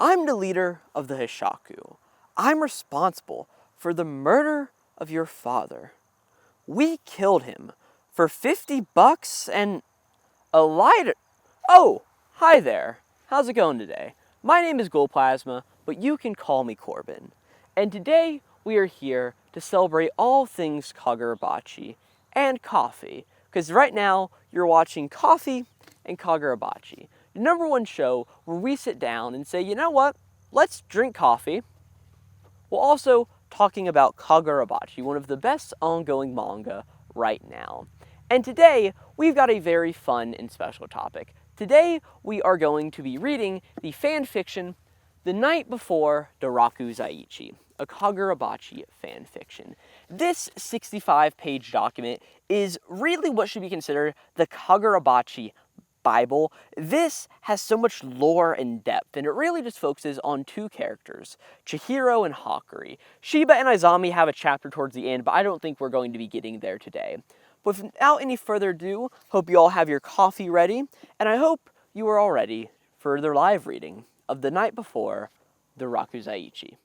I'm the leader of the Hishaku. I'm responsible for the murder of your father. We killed him for $50 and a lighter. Oh, hi there. How's it going today? My name is Glowplasma, but you can call me Corbin. And today we are here to celebrate all things Kagurabachi and coffee. Because right now you're watching Coffee and Kagurabachi, the #1 show where we sit down and say, you know what? Let's drink coffee. We're also talking about Kagurabachi, one of the best ongoing manga right now. And today, we've got a very fun and special topic. Today, we are going to be reading the fan fiction, The Night Before the Rakuzaichi, a Kagurabachi fan fiction. This 65-page document is really what should be considered the Kagurabachi Bible. This has so much lore and depth, and it really just focuses on two characters, Chihiro and Hakuri. Shiba and Izami have a chapter towards the end, but I don't think we're going to be getting there today. But without any further ado, hope you all have your coffee ready, and I hope you are all ready for the live reading of The Night Before the Rakuzaichi.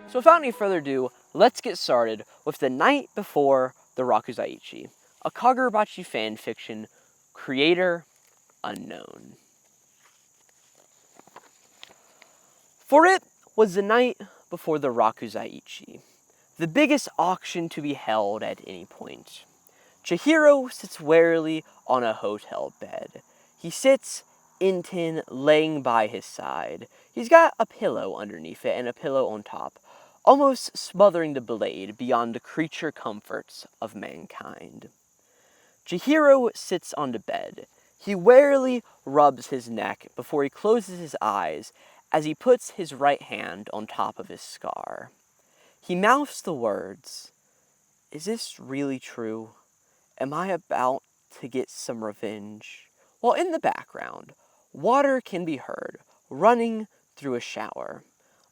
So without any further ado, let's get started with The Night Before the Rakuzaichi, a Kagurabachi fan fiction, creator unknown. For it was the night before the Rakuzaichi, the biggest auction to be held at any point. Chihiro sits warily on a hotel bed. He sits, Inten laying by his side. He's got a pillow underneath it and a pillow on top, almost smothering the blade beyond the creature comforts of mankind. Chihiro sits on the bed. He warily rubs his neck before he closes his eyes as he puts his right hand on top of his scar. He mouths the words, "Is this really true? Am I about to get some revenge?" While in the background, water can be heard running through a shower.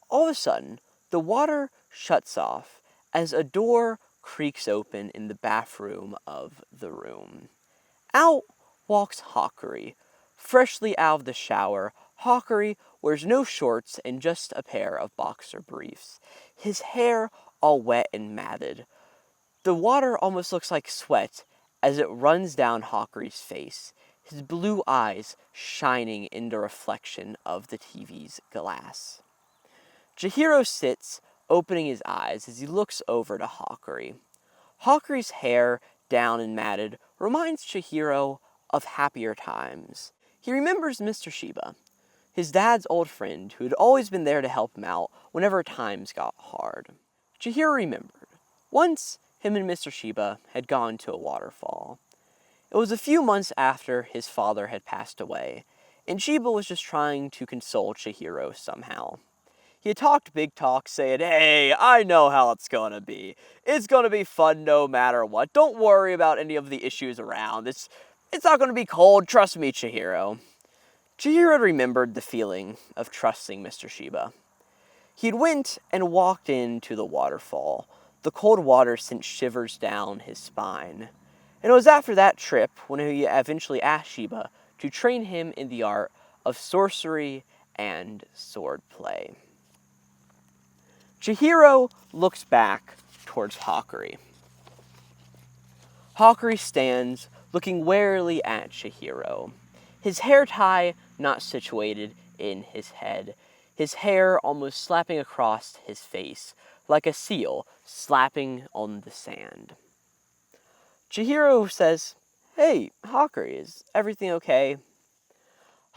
All of a sudden, the water shuts off as a door creaks open in the bathroom of the room. Out walks Hakuri. Freshly out of the shower, Hakuri wears no shorts and just a pair of boxer briefs. His hair all wet and matted. The water almost looks like sweat as it runs down Hakuri's face, his blue eyes shining in the reflection of the TV's glass. Chihiro sits, opening his eyes as he looks over to Hakuri. Hakuri's hair, down and matted, reminds Chihiro of happier times. He remembers Mr. Shiba, his dad's old friend who had always been there to help him out whenever times got hard. Chihiro remembered. Once, him and Mr. Shiba had gone to a waterfall. It was a few months after his father had passed away, and Shiba was just trying to console Chihiro somehow. He had talked big talk, saying, "Hey, I know how it's gonna be. It's gonna be fun no matter what. Don't worry about any of the issues around. It's not gonna be cold. Trust me, Chihiro." Chihiro remembered the feeling of trusting Mr. Shiba. He'd went and walked into the waterfall. The cold water sent shivers down his spine. And it was after that trip when he eventually asked Shiba to train him in the art of sorcery and swordplay. Chihiro looks back towards Hakuri. Hakuri stands, looking warily at Chihiro. His hair tie not situated in his head, his hair almost slapping across his face, like a seal slapping on the sand. Chihiro says, "Hey, Hakuri, is everything okay?"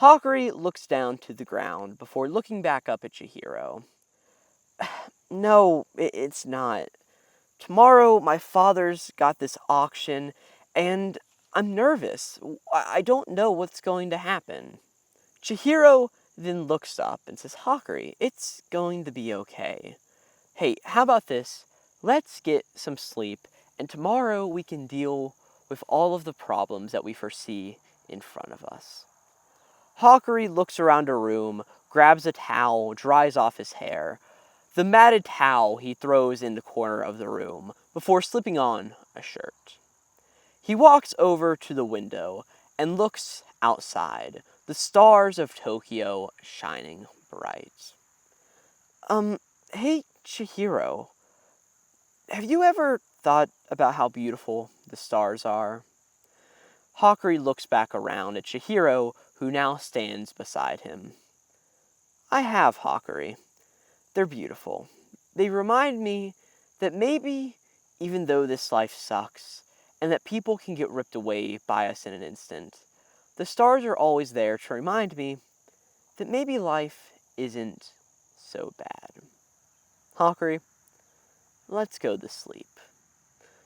Hakuri looks down to the ground before looking back up at Chihiro. "No, it's not. Tomorrow, my father's got this auction, and I'm nervous. I don't know what's going to happen." Chihiro then looks up and says, "Hakuri, it's going to be okay. Hey, how about this? Let's get some sleep, and tomorrow we can deal with all of the problems that we foresee in front of us." Hakuri looks around the room, grabs a towel, dries off his hair. The matted towel he throws in the corner of the room before slipping on a shirt. He walks over to the window and looks outside, the stars of Tokyo shining bright. Hey, Chihiro, have you ever thought about how beautiful the stars are? Hakuri looks back around at Chihiro, who now stands beside him. I have, Hakuri. They're beautiful. They remind me that maybe, even though this life sucks, and that people can get ripped away by us in an instant, the stars are always there to remind me that maybe life isn't so bad. Hakuri, let's go to sleep.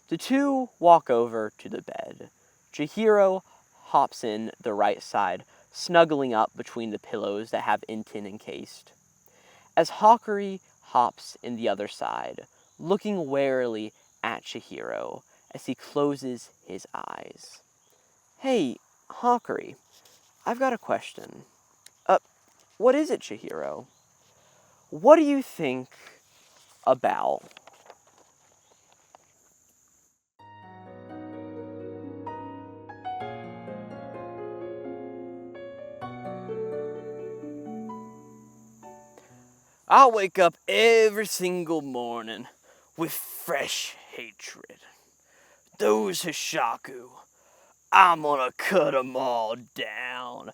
The two walk over to the bed. Chihiro hops in the right side, snuggling up between the pillows that have Inten encased. As Hakuri hops in the other side, looking warily at Chihiro as he closes his eyes. Hey, Hakuri, I've got a question. What is it, Chihiro? What do you think about... I wake up every single morning with fresh hatred. Those Hishaku, I'm gonna cut them all down.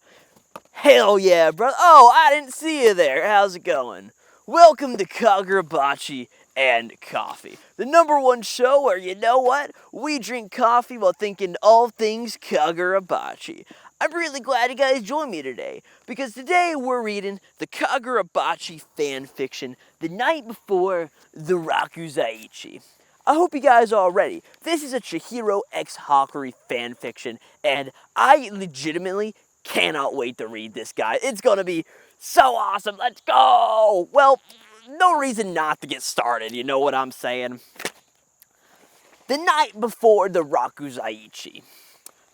Hell yeah, bro. Oh, I didn't see you there. How's it going? Welcome to Kagurabachi and Coffee, the #1 show where, you know what? We drink coffee while thinking all things Kagurabachi. I'm really glad you guys joined me today, because today we're reading the Kagurabachi Fanfiction, The Night Before the Rakuzaichi. I hope you guys are ready. This is a Chihiro x Hakuri fanfiction, and I legitimately cannot wait to read this, guy. It's gonna be so awesome. Let's go! Well, no reason not to get started, you know what I'm saying? The night before the Rakuzaichi.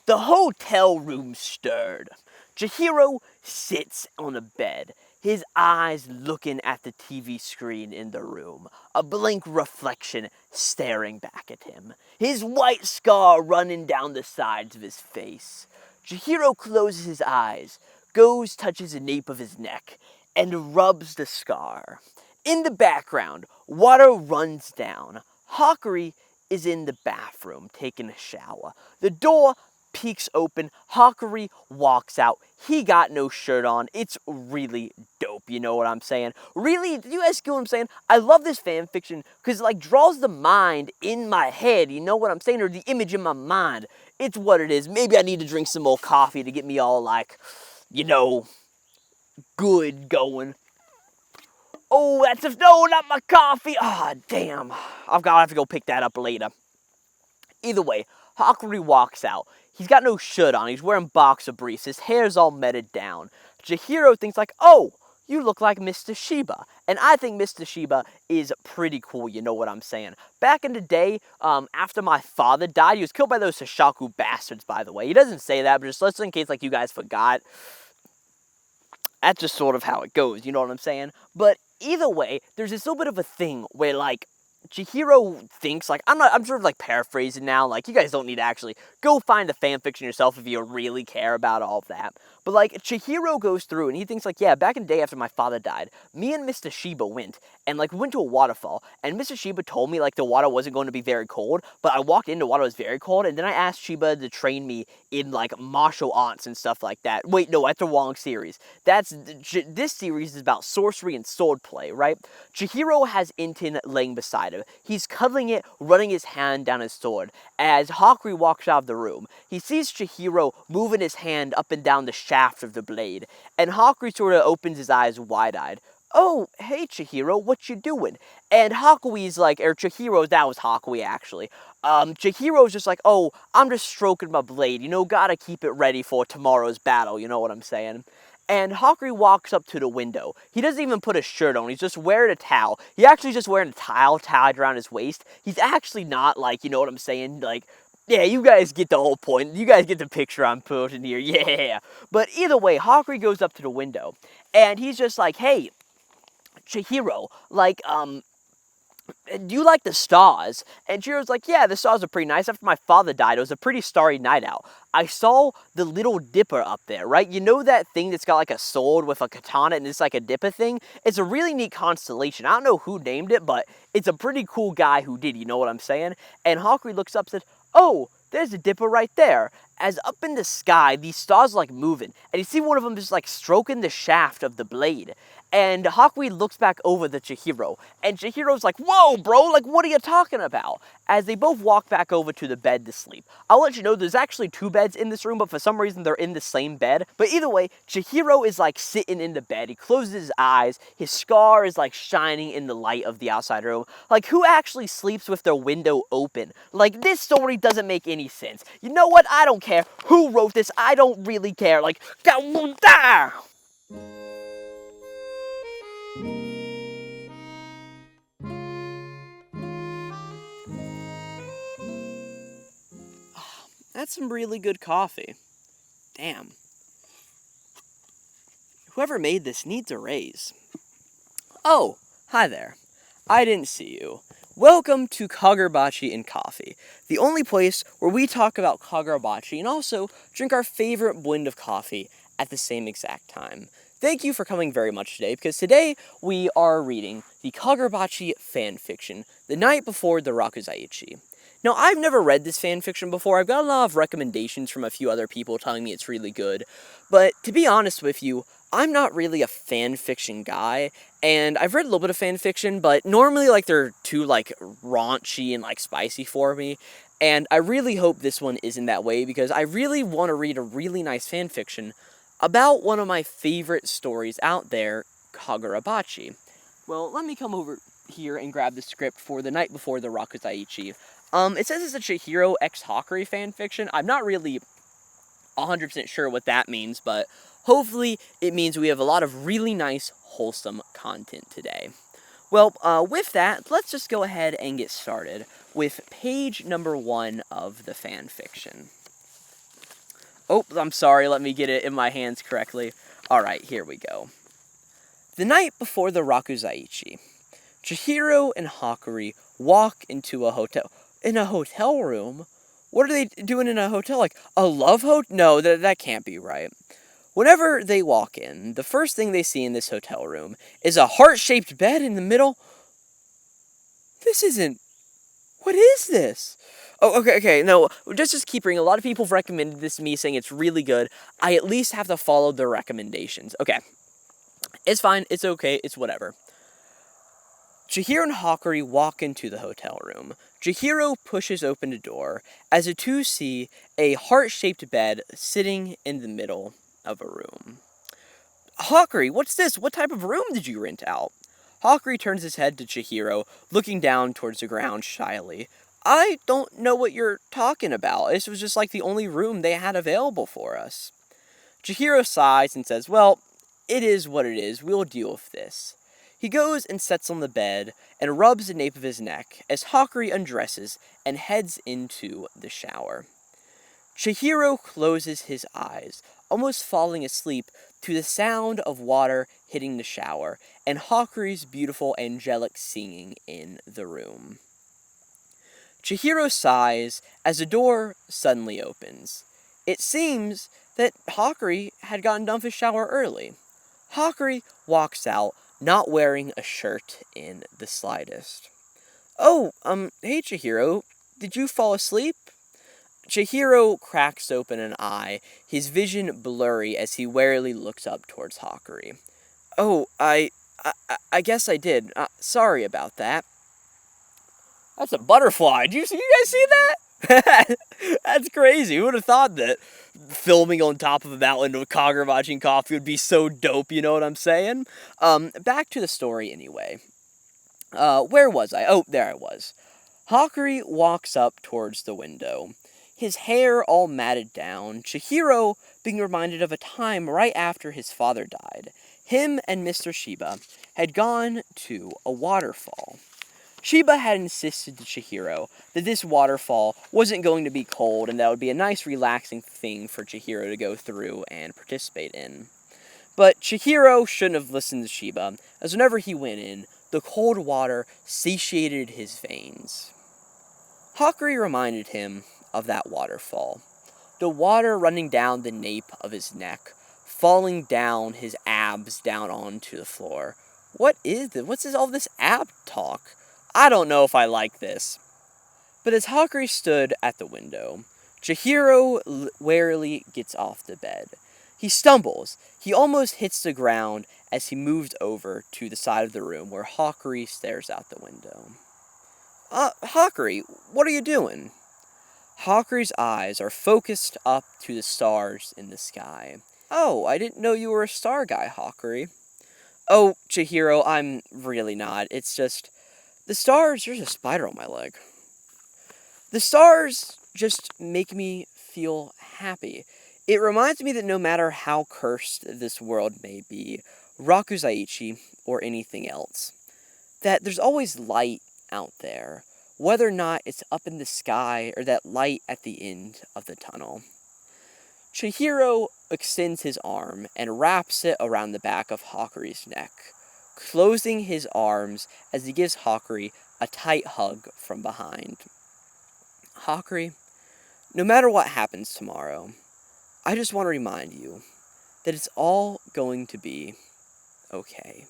The hotel room stirred. Chihiro sits on a bed, his eyes looking at the TV screen in the room, a blank reflection staring back at him, his white scar running down the sides of his face. Chihiro closes his eyes, touches the nape of his neck, and rubs the scar. In the background, water runs down. Hakuri is in the bathroom taking a shower. The door peeks open. Hakuri walks out. He got no shirt on. It's really dope, you know what I'm saying? Really, do you guys get what I'm saying? I love this fanfiction because it like draws the mind in my head, you know what I'm saying? Or the image in my mind. It's what it is. Maybe I need to drink some more coffee to get me all like, you know, good going. Oh, no, not my coffee. Ah, damn. I'll have to go pick that up later. Either way, Hakuri walks out. He's got no shirt on. He's wearing boxer briefs. His hair's all matted down. Chihiro thinks like, oh, you look like Mr. Shiba. And I think Mr. Shiba is pretty cool, you know what I'm saying. Back in the day, after my father died, he was killed by those Sashaku bastards, by the way. He doesn't say that, but just in case like you guys forgot. That's just sort of how it goes, you know what I'm saying? But either way, there's this little bit of a thing where like, Chihiro thinks, like, I'm sort of, like, paraphrasing now, like, you guys don't need to actually go find the fanfiction yourself if you really care about all of that, but, like, Chihiro goes through, and he thinks, like, yeah, back in the day after my father died, me and Mr. Shiba went, and, like, we went to a waterfall, and Mr. Shiba told me, like, the water wasn't going to be very cold, but I walked in, the water was very cold, and then I asked Shiba to train me in, like, martial arts and stuff like that. Wait, no, that's the wrong series. This series is about sorcery and swordplay, right? Chihiro has Inten laying beside him. He's cuddling it, running his hand down his sword. As Hakuri walks out of the room, he sees Chihiro moving his hand up and down the shaft of the blade, and Hakuri sort of opens his eyes wide-eyed. Oh, hey Chihiro, what you doing? And Hakui's like, or Chihiro, that was Hakui actually. Chihiro's just like, oh, I'm just stroking my blade, you know, gotta keep it ready for tomorrow's battle, you know what I'm saying? And Hakuri walks up to the window. He doesn't even put a shirt on. He's just wearing a towel. He's actually just wearing a towel tied around his waist. He's actually not, like, you know what I'm saying? Like, yeah, you guys get the whole point. You guys get the picture I'm putting here. Yeah. But either way, Hakuri goes up to the window. And he's just like, hey, Chihiro, like, do you like the stars? And Chihiro's like, yeah, the stars are pretty nice. After my father died, it was a pretty starry night out. I saw the Little Dipper up there, right? You know that thing that's got like a sword with a katana and it's like a dipper thing? It's a really neat constellation. I don't know who named it, but it's a pretty cool guy who did, you know what I'm saying? And Hakuri looks up and says, oh, there's a dipper right there. As up in the sky, these stars are like moving, and you see one of them just like stroking the shaft of the blade. And Hakui looks back over the Chihiro, and Chihiro's like, whoa, bro, like, what are you talking about? As they both walk back over to the bed to sleep. I'll let you know there's actually 2 beds in this room, but for some reason they're in the same bed. But either way, Chihiro is like sitting in the bed. He closes his eyes. His scar is like shining in the light of the outside room. Like, who actually sleeps with their window open? Like, this story doesn't make any sense. You know what? I don't care who wrote this. I don't really care. Like, that's some really good coffee. Damn. Whoever made this needs a raise. Oh, hi there. I didn't see you. Welcome to Kagurabachi and Coffee, the only place where we talk about Kagurabachi and also drink our favorite blend of coffee at the same exact time. Thank you for coming very much today, because today we are reading the Kagurabachi Fanfiction, The Night Before the Rakuzaichi. Now, I've never read this fanfiction before. I've got a lot of recommendations from a few other people telling me it's really good, but to be honest with you, I'm not really a fanfiction guy, and I've read a little bit of fanfiction, but normally, like, they're too, like, raunchy and, like, spicy for me, and I really hope this one isn't that way, because I really want to read a really nice fanfiction about one of my favorite stories out there, Kagurabachi. Well, let me come over here and grab the script for The Night Before the Rakuzaichi. It says it's a Chihiro x Hakuri fanfiction. I'm not really 100% sure what that means, but hopefully it means we have a lot of really nice, wholesome content today. Well, with that, let's just go ahead and get started with page number 1 of the fanfiction. Oh, I'm sorry, let me get it in my hands correctly. Alright, here we go. The night before the Rakuzaichi, Chihiro and Hakuri walk into a hotel. In a hotel room? What are they doing in a hotel? Like, a love hotel? No, that can't be right. Whenever they walk in, the first thing they see in this hotel room is a heart-shaped bed in the middle. This isn't... What is this? Oh, okay, no, just keep reading. A lot of people have recommended this to me, saying it's really good. I at least have to follow their recommendations. Okay. It's fine, it's okay, it's whatever. Chihiro and Hakuri walk into the hotel room. Chihiro pushes open the door as the two see a heart-shaped bed sitting in the middle of a room. Hakuri, what's this? What type of room did you rent out? Hakuri turns his head to Chihiro, looking down towards the ground shyly. I don't know what you're talking about. This was just like the only room they had available for us. Chihiro sighs and says, well, it is what it is. We'll deal with this. He goes and sits on the bed and rubs the nape of his neck as Hakuri undresses and heads into the shower. Chihiro closes his eyes, almost falling asleep to the sound of water hitting the shower and Hakuri's beautiful angelic singing in the room. Chihiro sighs as the door suddenly opens. It seems that Hakuri had gotten done with his shower early. Hakuri walks out, not wearing a shirt in the slightest. Oh, hey Chihiro, did you fall asleep? Chihiro cracks open an eye, his vision blurry as he warily looks up towards Hakuri. Oh, I guess I did. Sorry about that. That's a butterfly. You guys see that? That's crazy. Who would have thought that filming on top of a mountain with Kagurabachi and coffee would be so dope, you know what I'm saying? Back to the story anyway. Where was I? Oh, there I was. Hakuri walks up towards the window, his hair all matted down, Chihiro being reminded of a time right after his father died. Him and Mr. Shiba had gone to a waterfall. Shiba had insisted to Chihiro that this waterfall wasn't going to be cold and that would be a nice relaxing thing for Chihiro to go through and participate in. But Chihiro shouldn't have listened to Shiba, as whenever he went in, The cold water satiated his veins. Hakuri reminded him of that waterfall. The water running down the nape of his neck, falling down his abs down onto the floor. What is this? What's all this ab talk? I don't know if I like this. But as Hakuri stood at the window, Chihiro warily gets off the bed. He stumbles. He almost hits the ground as he moves over to the side of the room where Hakuri stares out the window. Hakuri, what are you doing? Hakuri's eyes are focused up to the stars in the sky. Oh, I didn't know you were a star guy, Hakuri. Oh, Chihiro, I'm really not. It's just, the stars, there's a spider on my leg. The stars just make me feel happy. It reminds me that no matter how cursed this world may be, Rakuzaichi, or anything else, that there's always light out there, whether or not it's up in the sky or that light at the end of the tunnel. Chihiro extends his arm and wraps it around the back of Hakuri's neck, closing his arms as he gives Hakuri a tight hug from behind. Hakuri, no matter what happens tomorrow, I just want to remind you that it's all going to be okay.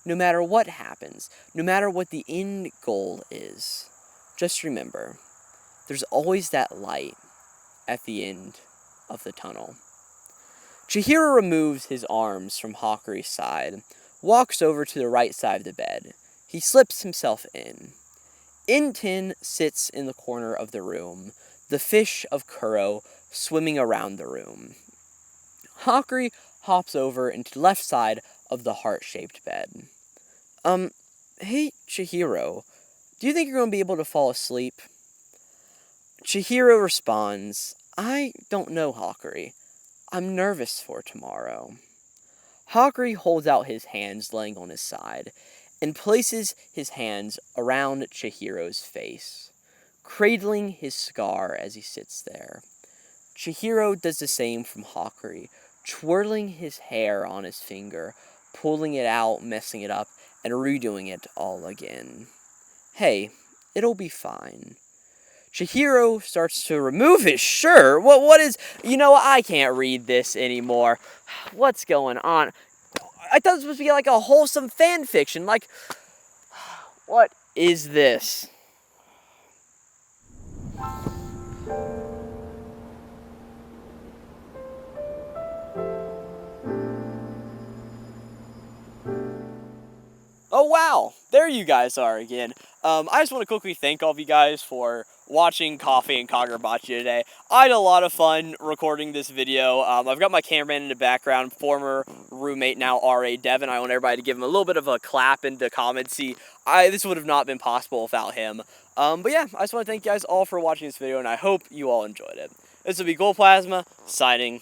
No matter what happens, no matter what the end goal is, just remember, there's always that light at the end of the tunnel. Chihiro removes his arms from Hakuri's side, walks over to the right side of the bed. He slips himself in. Inten sits in the corner of the room, the fish of Kuro swimming around the room. Hakuri hops over into the left side of the heart-shaped bed. Hey, Chihiro, do you think you're going to be able to fall asleep? Chihiro responds, I don't know, Hakuri. I'm nervous for tomorrow. Hakuri holds out his hands laying on his side, and places his hands around Chihiro's face, cradling his scar as he sits there. Chihiro does the same from Hakuri, twirling his hair on his finger, pulling it out, messing it up, and redoing it all again. Hey, it'll be fine. Chihiro starts to remove his shirt. What is... I can't read this anymore. What's going on? I thought it was supposed to be like a wholesome fan fiction. Like, what is this? Oh wow, there you guys are again. I just want to quickly thank all of you guys for watching Coffee and Kagurabachi today. I had a lot of fun recording this video. I've got my cameraman in the background, former roommate, now RA Devin. I want everybody to give him a little bit of a clap in the comments. See, this would have not been possible without him. But yeah, I just want to thank you guys all for watching this video, and I hope you all enjoyed it. This will be Glowplasma, signing